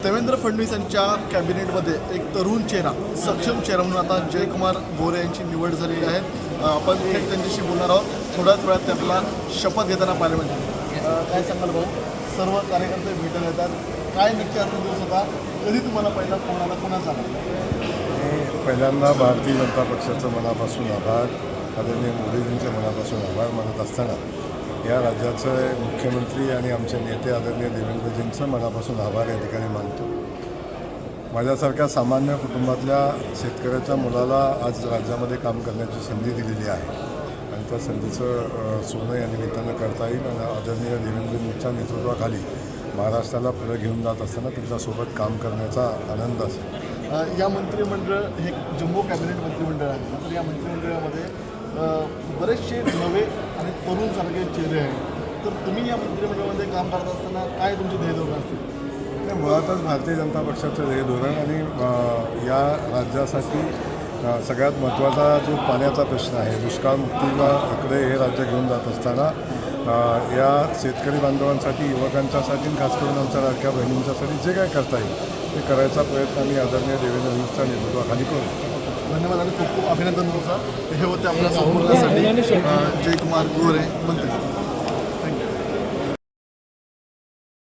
देवेंद्र फडणवीस यांच्या कॅबिनेटमध्ये एक तरुण चेहरा, सक्षम चेहरा म्हणून आता जयकुमार गोरे यांची निवड झालेली आहे. आपण थेट त्यांच्याशी बोलणार आहोत. थोड्याच वेळात ते आपल्याला शपथ घेताना पाहायला मिळतील. काय सांगाल भाऊ, सर्व कार्यकर्ते भेटायला येतात, काय नक्की अर्थ दिवस होता, कधी तुम्हाला पहिला फोन आला, कोणाचा आला? पहिल्यांदा भारतीय जनता पक्षाचं मनापासून आभार, आदरणीय मोदीजींचे मनापासून आभार मानत असताना या राज्याचे मुख्यमंत्री आणि आमचे नेते आदरणीय देवेंद्रजींचं मनापासून आभार या ठिकाणी मानतो. माझ्यासारख्या सामान्य कुटुंबातल्या शेतकऱ्याच्या मुलाला आज राज्यामध्ये काम करण्याची संधी दिलेली आहे आणि त्या संधीचं सोनं या निमित्तानं करता येईल आणि आदरणीय देवेंद्रजींच्या नेतृत्वाखाली महाराष्ट्राला पुढे घेऊन जात असताना त्यांच्यासोबत काम करण्याचा आनंद असेल. या मंत्रिमंडळ हे जम्बो कॅबिनेट मंत्रिमंडळ आहे, तर या मंत्रिमंडळामध्ये बरेचसे नवे आणि तरुण सारखे चेहरे आहेत. तर तुम्ही या मंत्रिमंडळामध्ये काम करत असताना काय तुमचे ध्येयधोरण असतील? मुळातच भारतीय जनता पक्षाचं ध्येय धोरण आणि या राज्यासाठी सगळ्यात महत्त्वाचा जो पाण्याचा प्रश्न आहे, दुष्काळमुक्तीला इकडे हे राज्य घेऊन जात असताना या शेतकरी बांधवांसाठी, युवकांच्यासाठी, खास करून आमच्या लाडक्या बहिणींच्यासाठी जे काय करता येईल ते करायचा प्रयत्न आम्ही आदरणीय देवेंद्रजींच्या नेतृत्वाखाली करू. धन्यवाद आणि खूप खूप अभिनंदन तुमचं. हे होते आपल्या संपूर्णासाठी जयकुमार गोरे मंत्री.